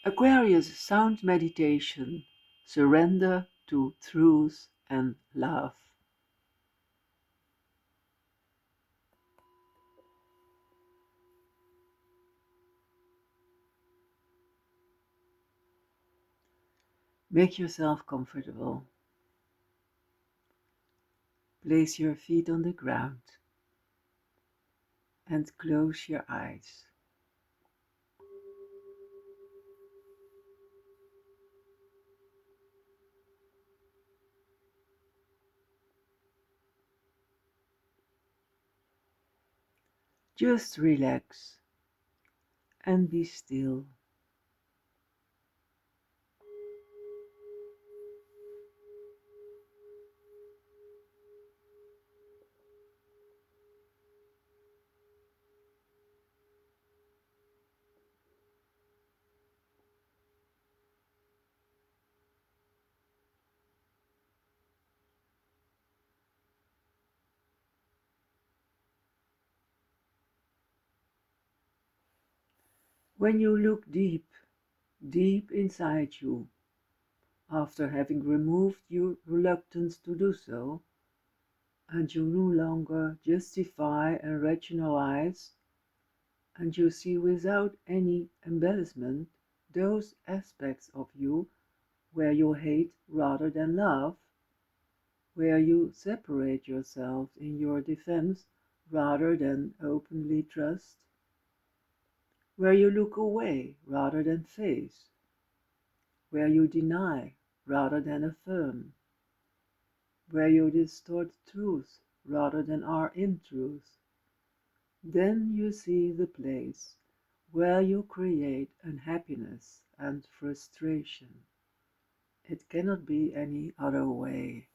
Aquarius sound meditation, surrender to truth and love. Make yourself comfortable. Place your feet on the ground and close your eyes. Just relax and be still. When you look deep, deep inside you, after having removed your reluctance to do so, and you no longer justify and rationalize, and you see without any embellishment those aspects of you where you hate rather than love, where you separate yourself in your defense rather than openly trust, where you look away rather than face, where you deny rather than affirm, where you distort truth rather than are in truth, then you see the place where you create unhappiness and frustration. It cannot be any other way.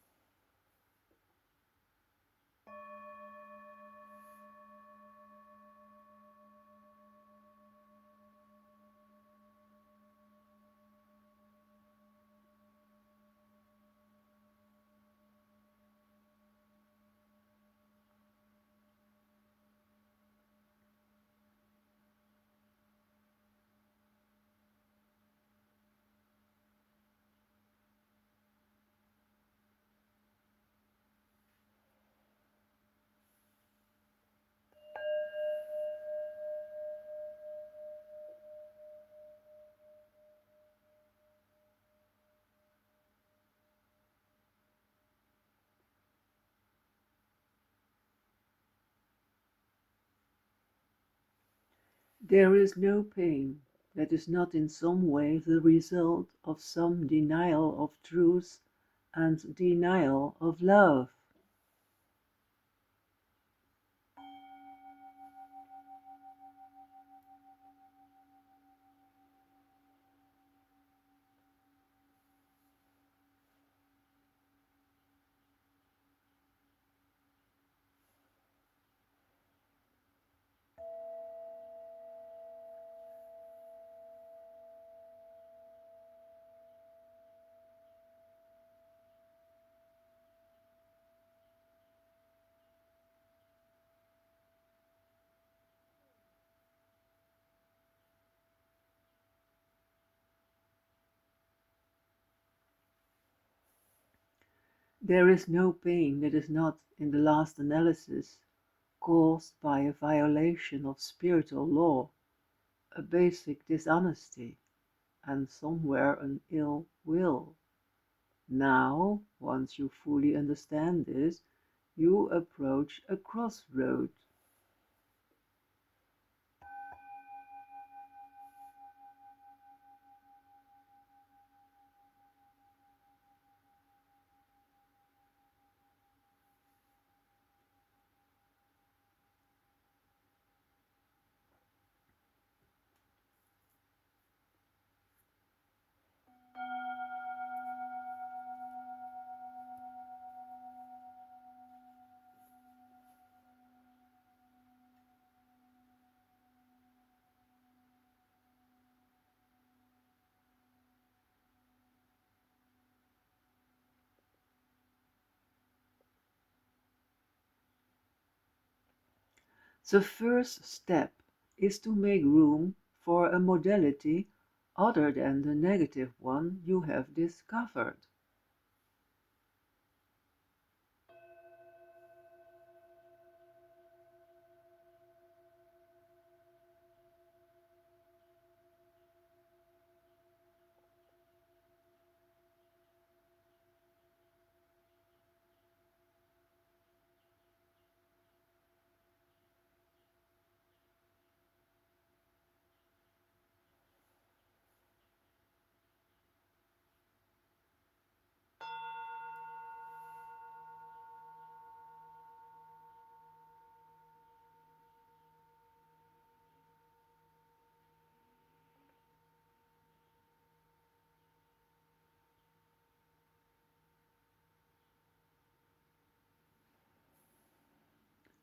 There is no pain that is not in some way the result of some denial of truth and denial of love. There is no pain that is not, in the last analysis, caused by a violation of spiritual law, a basic dishonesty, and somewhere an ill will. Now, once you fully understand this, you approach a crossroad. The first step is to make room for a modality other than the negative one you have discovered.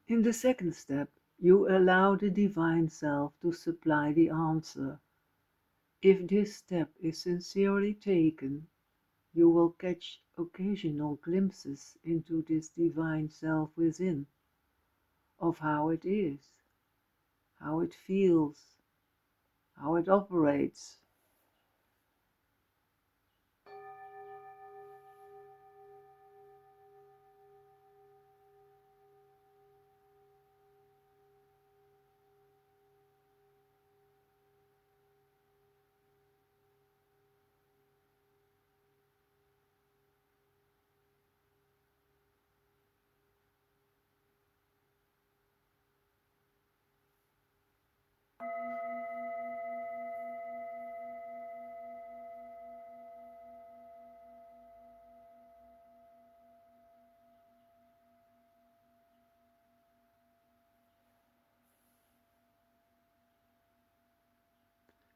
In the second step, you allow the Divine Self to supply the answer. If this step is sincerely taken, you will catch occasional glimpses into this Divine Self within, of how it is, how it feels, how it operates.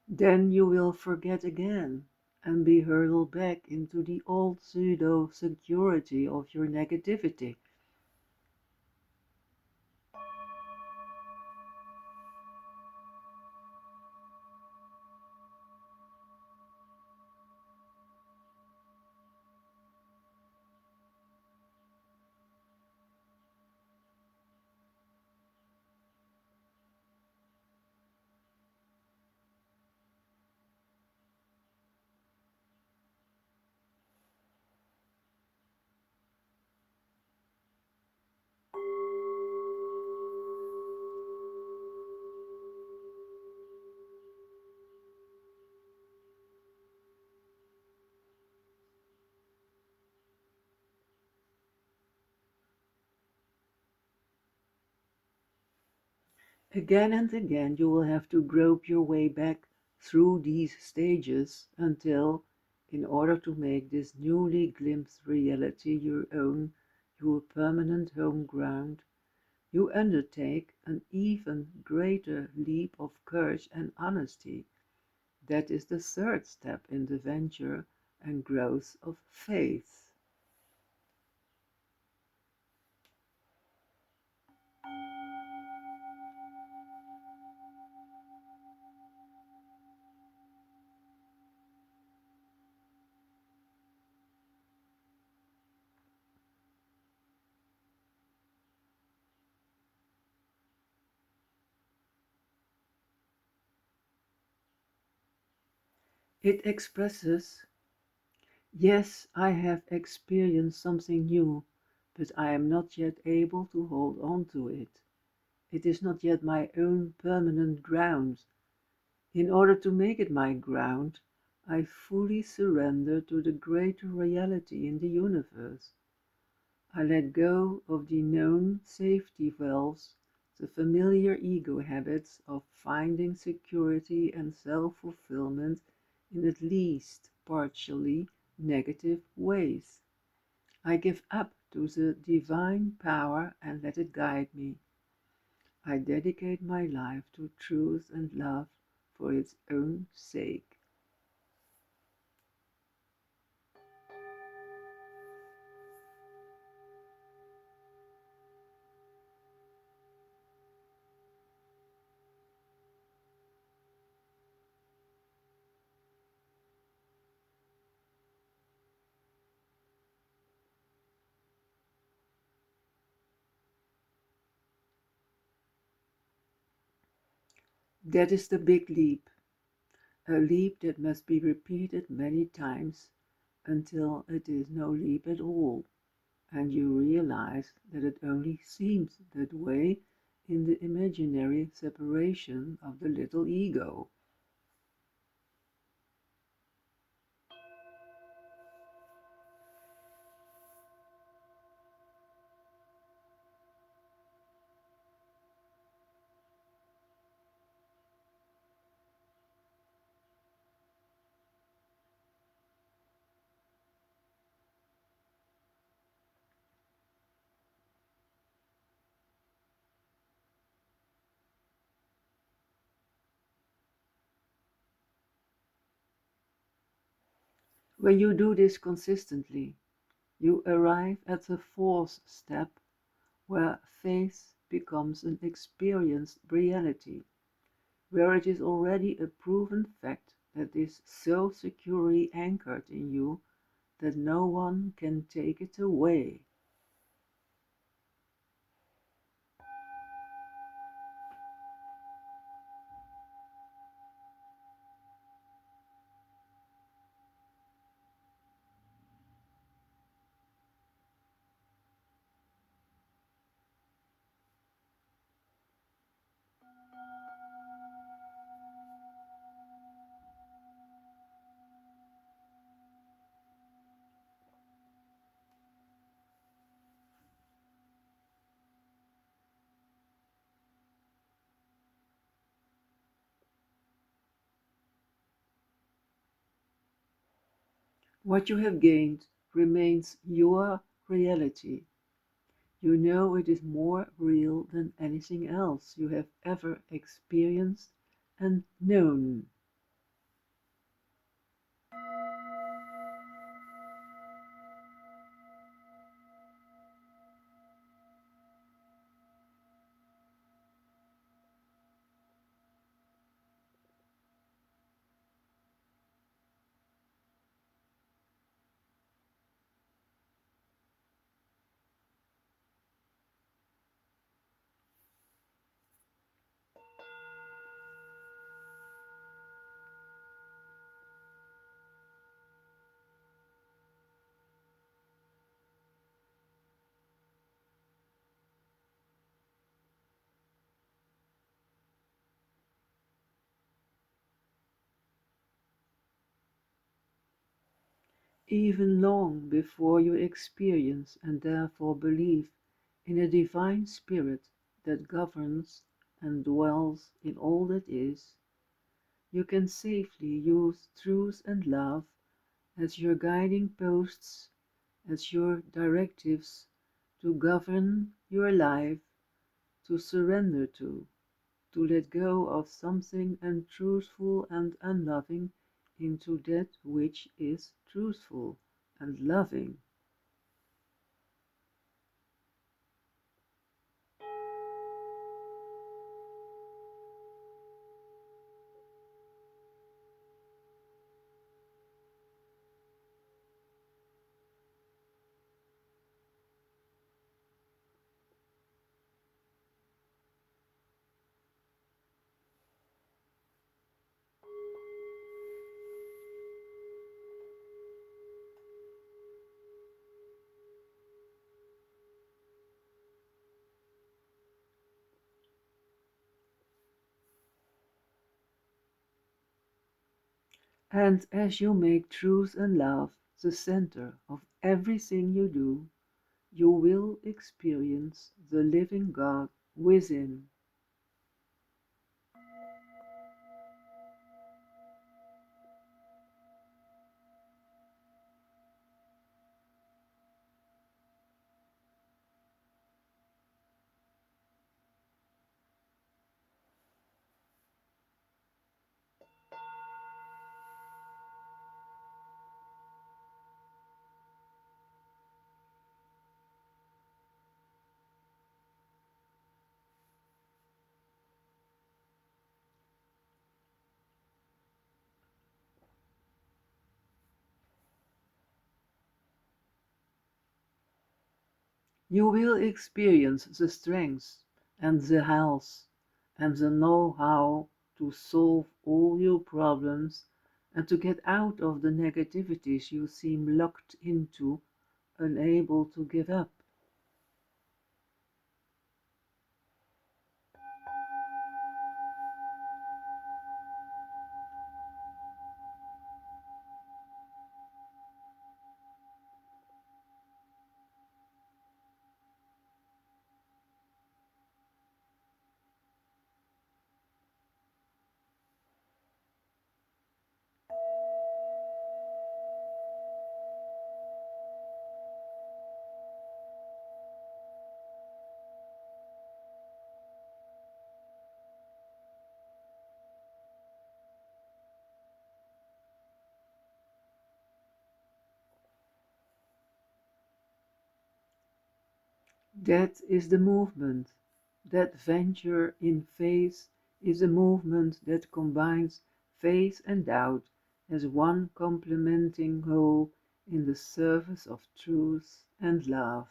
Then you will forget again and be hurled back into the old pseudo-security of your negativity. Again and again you will have to grope your way back through these stages until, in order to make this newly glimpsed reality your permanent home ground, you undertake an even greater leap of courage and honesty. That is the third step in the venture and growth of faith. It expresses, yes, I have experienced something new, but I am not yet able to hold on to it. It is not yet my own permanent ground. In order to make it my ground, I fully surrender to the greater reality in the universe. I let go of the known safety valves, the familiar ego habits of finding security and self-fulfillment in at least partially negative ways. I give up to the divine power and let it guide me. I dedicate my life to truth and love for its own sake. That is the big leap, a leap that must be repeated many times until it is no leap at all, and you realize that it only seems that way in the imaginary separation of the little ego. When you do this consistently, you arrive at the fourth step, where faith becomes an experienced reality, where it is already a proven fact that is so securely anchored in you that no one can take it away. What you have gained remains your reality. You know it is more real than anything else you have ever experienced and known. Even long before you experience and therefore believe in a divine spirit that governs and dwells in all that is, you can safely use truth and love as your guiding posts, as your directives to govern your life, to surrender to let go of something untruthful and unloving into that which is truthful and loving. And as you make truth and love the center of everything you do, you will experience the living God within. You will experience the strength and the health and the know-how to solve all your problems and to get out of the negativities you seem locked into, unable to give up. That is the movement. That venture in faith is a movement that combines faith and doubt as one complementing whole in the service of truth and love.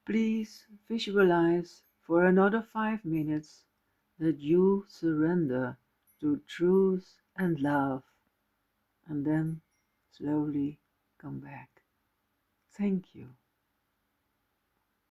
Please visualize for another 5 minutes that you surrender to truth and love, and then slowly come back. Thank you.